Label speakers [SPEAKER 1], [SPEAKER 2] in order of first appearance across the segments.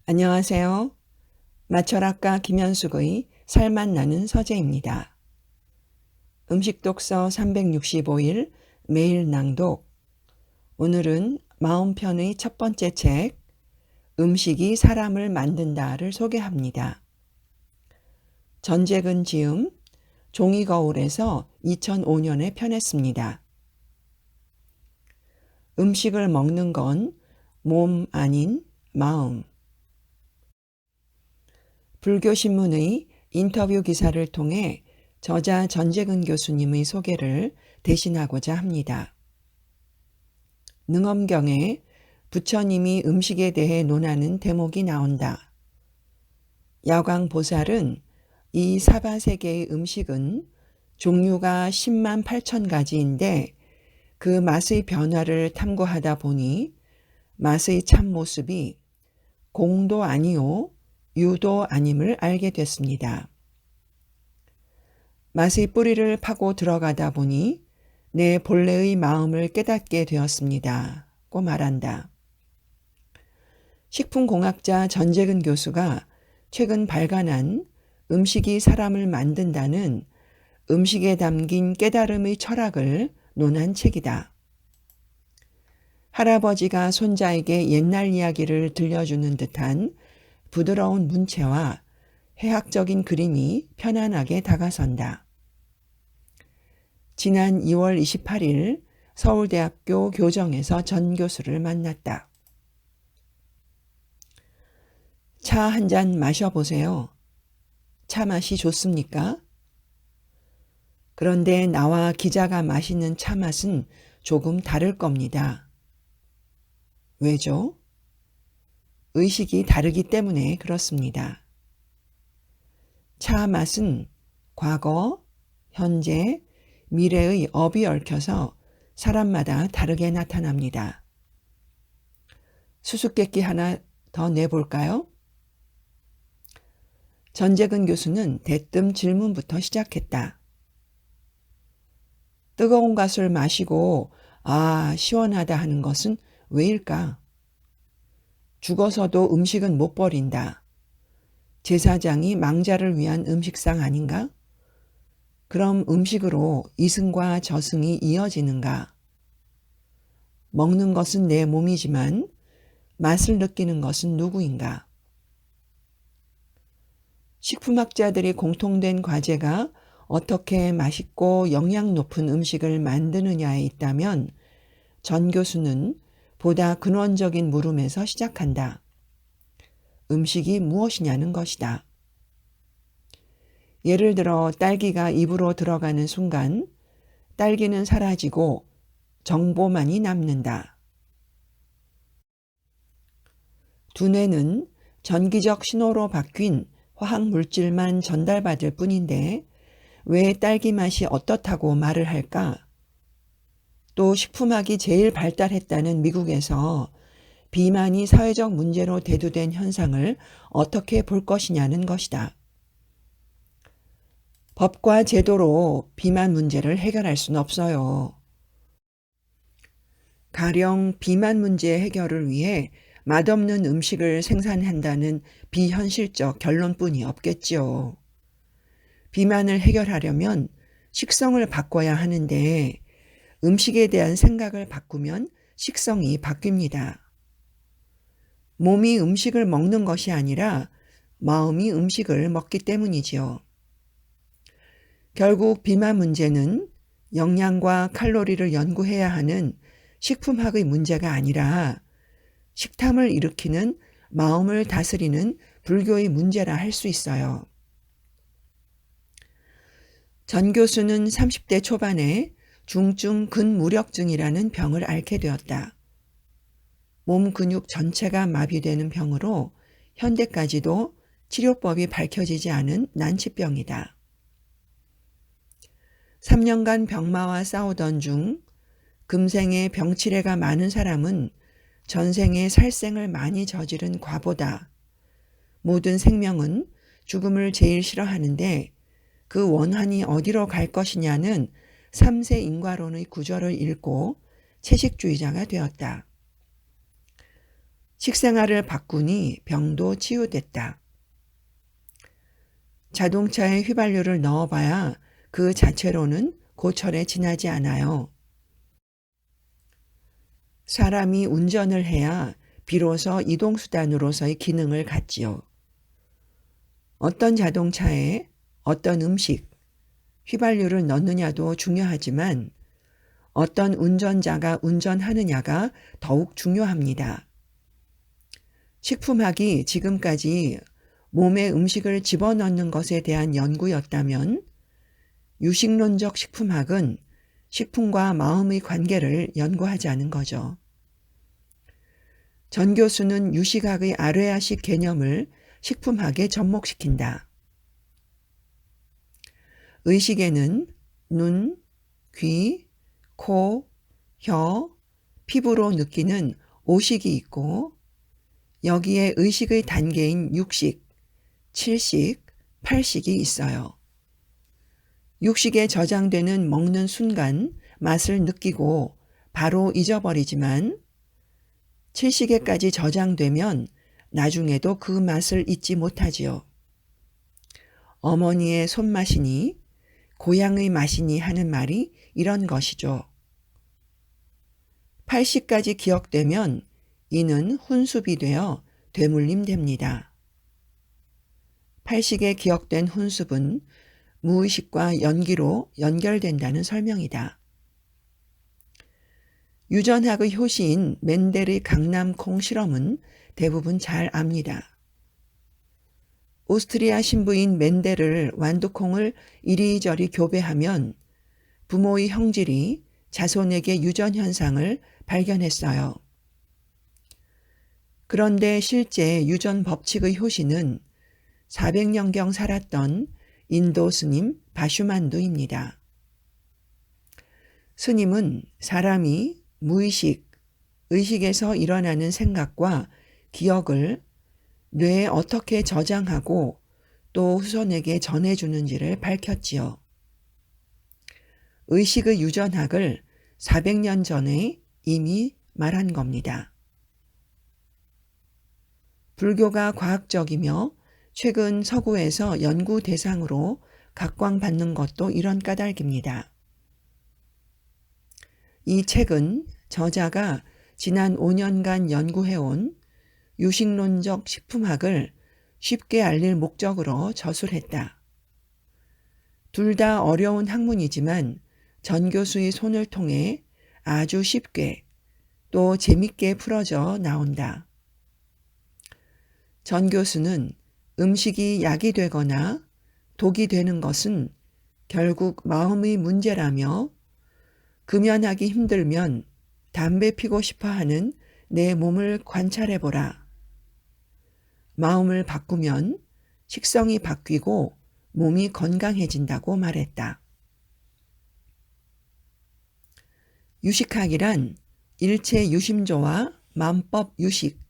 [SPEAKER 1] 안녕하세요. 마철학과 김현숙의 살맛 나는 서재입니다. 음식 독서 365일 매일 낭독. 오늘은 마음편의 첫 번째 책 음식이 사람을 만든다를 소개합니다. 전재근 지음, 종이거울에서 2005년에 편했습니다. 음식을 먹는 건 몸 아닌 마음. 불교신문의 인터뷰 기사를 통해 저자 전재근 교수님의 소개를 대신하고자 합니다. 능엄경에 부처님이 음식에 대해 논하는 대목이 나온다. 야광보살은 이 사바세계의 음식은 종류가 10만 8천 가지인데 그 맛의 변화를 탐구하다 보니 맛의 참모습이 공도 아니요 유도 아님을 알게 됐습니다. 맛의 뿌리를 파고 들어가다 보니 내 본래의 마음을 깨닫게 되었습니다. 고 말한다. 식품공학자 전재근 교수가 최근 발간한 음식이 사람을 만든다는 음식에 담긴 깨달음의 철학을 논한 책이다. 할아버지가 손자에게 옛날 이야기를 들려주는 듯한 부드러운 문체와 해학적인 그림이 편안하게 다가선다. 지난 2월 28일 서울대학교 교정에서 전 교수를 만났다. 차 한 잔 마셔보세요. 차 맛이 좋습니까? 그런데 나와 기자가 마시는 차 맛은 조금 다를 겁니다. 왜죠? 의식이 다르기 때문에 그렇습니다. 차 맛은 과거, 현재, 미래의 업이 얽혀서 사람마다 다르게 나타납니다. 수수께끼 하나 더 내볼까요? 전재근 교수는 대뜸 질문부터 시작했다. 뜨거운 것을 마시고 시원하다 하는 것은 왜일까? 죽어서도 음식은 못 버린다. 제사장이 망자를 위한 음식상 아닌가? 그럼 음식으로 이승과 저승이 이어지는가? 먹는 것은 내 몸이지만 맛을 느끼는 것은 누구인가? 식품학자들이 공통된 과제가 어떻게 맛있고 영양 높은 음식을 만드느냐에 있다면 전 교수는 보다 근원적인 물음에서 시작한다. 음식이 무엇이냐는 것이다. 예를 들어 딸기가 입으로 들어가는 순간 딸기는 사라지고 정보만이 남는다. 두뇌는 전기적 신호로 바뀐 화학물질만 전달받을 뿐인데 왜 딸기 맛이 어떻다고 말을 할까? 또 식품학이 제일 발달했다는 미국에서 비만이 사회적 문제로 대두된 현상을 어떻게 볼 것이냐는 것이다. 법과 제도로 비만 문제를 해결할 수는 없어요. 가령 비만 문제 해결을 위해 맛없는 음식을 생산한다는 비현실적 결론뿐이 없겠지요. 비만을 해결하려면 식성을 바꿔야 하는데 음식에 대한 생각을 바꾸면 식성이 바뀝니다. 몸이 음식을 먹는 것이 아니라 마음이 음식을 먹기 때문이지요. 결국 비만 문제는 영양과 칼로리를 연구해야 하는 식품학의 문제가 아니라 식탐을 일으키는 마음을 다스리는 불교의 문제라 할 수 있어요. 전 교수는 30대 초반에 중증 근무력증이라는 병을 앓게 되었다. 몸 근육 전체가 마비되는 병으로 현대까지도 치료법이 밝혀지지 않은 난치병이다. 3년간 병마와 싸우던 중 금생에 병치레가 많은 사람은 전생에 살생을 많이 저지른 과보다. 모든 생명은 죽음을 제일 싫어하는데 그 원한이 어디로 갈 것이냐는 3세 인과론의 구절을 읽고 채식주의자가 되었다. 식생활을 바꾸니 병도 치유됐다. 자동차에 휘발유를 넣어봐야 그 자체로는 고철에 지나지 않아요. 사람이 운전을 해야 비로소 이동수단으로서의 기능을 갖지요. 어떤 자동차에 어떤 음식, 휘발유를 넣느냐도 중요하지만 어떤 운전자가 운전하느냐가 더욱 중요합니다. 식품학이 지금까지 몸에 음식을 집어넣는 것에 대한 연구였다면 유식론적 식품학은 식품과 마음의 관계를 연구하자는 거죠. 전 교수는 유식학의 아뢰아식 개념을 식품학에 접목시킨다. 의식에는 눈, 귀, 코, 혀, 피부로 느끼는 오식이 있고 여기에 의식의 단계인 육식, 칠식, 팔식이 있어요. 육식에 저장되는 먹는 순간 맛을 느끼고 바로 잊어버리지만 칠식에까지 저장되면 나중에도 그 맛을 잊지 못하지요. 어머니의 손맛이니 고향의 맛이니 하는 말이 이런 것이죠. 팔식까지 기억되면 이는 훈습이 되어 되물림됩니다. 팔식에 기억된 훈습은 무의식과 연기로 연결된다는 설명이다. 유전학의 효시인 멘델의 강남콩 실험은 대부분 잘 압니다. 오스트리아 신부인 멘델을 완두콩을 이리저리 교배하면 부모의 형질이 자손에게 유전 현상을 발견했어요. 그런데 실제 유전 법칙의 효시는 400년경 살았던 인도 스님 바슈만두입니다. 스님은 사람이 무의식, 의식에서 일어나는 생각과 기억을 뇌에 어떻게 저장하고 또 후손에게 전해주는지를 밝혔지요. 의식의 유전학을 400년 전에 이미 말한 겁니다. 불교가 과학적이며 최근 서구에서 연구 대상으로 각광받는 것도 이런 까닭입니다. 이 책은 저자가 지난 5년간 연구해온 유식론적 식품학을 쉽게 알릴 목적으로 저술했다. 둘 다 어려운 학문이지만 전 교수의 손을 통해 아주 쉽게 또 재밌게 풀어져 나온다. 전 교수는 음식이 약이 되거나 독이 되는 것은 결국 마음의 문제라며 금연하기 힘들면 담배 피고 싶어 하는 내 몸을 관찰해보라. 마음을 바꾸면 식성이 바뀌고 몸이 건강해진다고 말했다. 유식학이란 일체 유심조와 만법 유식,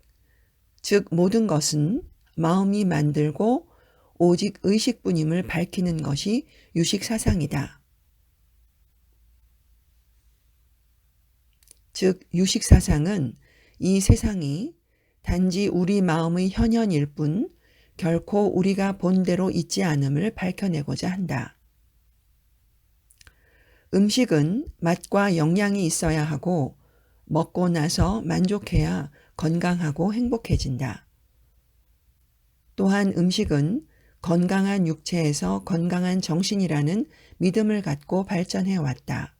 [SPEAKER 1] 즉 모든 것은 마음이 만들고 오직 의식뿐임을 밝히는 것이 유식사상이다. 즉 유식사상은 이 세상이 단지 우리 마음의 현현일 뿐 결코 우리가 본대로 있지 않음을 밝혀내고자 한다. 음식은 맛과 영양이 있어야 하고 먹고 나서 만족해야 건강하고 행복해진다. 또한 음식은 건강한 육체에서 건강한 정신이라는 믿음을 갖고 발전해 왔다.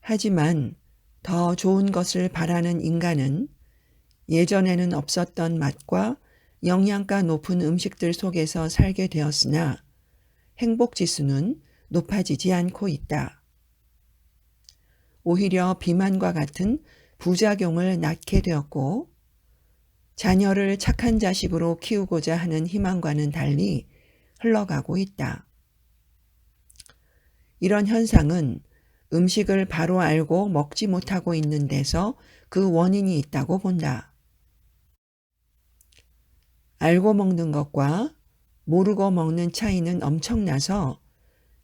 [SPEAKER 1] 하지만 더 좋은 것을 바라는 인간은 예전에는 없었던 맛과 영양가 높은 음식들 속에서 살게 되었으나 행복지수는 높아지지 않고 있다. 오히려 비만과 같은 부작용을 낳게 되었고 자녀를 착한 자식으로 키우고자 하는 희망과는 달리 흘러가고 있다. 이런 현상은 음식을 바로 알고 먹지 못하고 있는 데서 그 원인이 있다고 본다. 알고 먹는 것과 모르고 먹는 차이는 엄청나서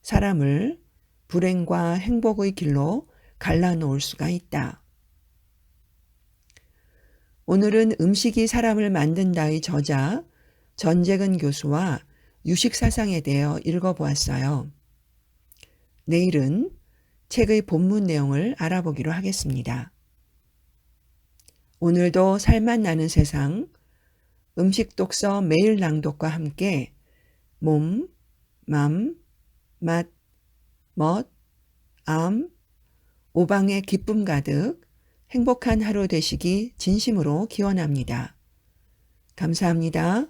[SPEAKER 1] 사람을 불행과 행복의 길로 갈라놓을 수가 있다. 오늘은 음식이 사람을 만든다의 저자 전재근 교수와 유식사상에 대해 읽어보았어요. 내일은 책의 본문 내용을 알아보기로 하겠습니다. 오늘도 살맛 나는 세상 음식 독서 매일 낭독과 함께 몸, 맘, 맛, 멋, 암, 오방의 기쁨 가득 행복한 하루 되시기 진심으로 기원합니다. 감사합니다.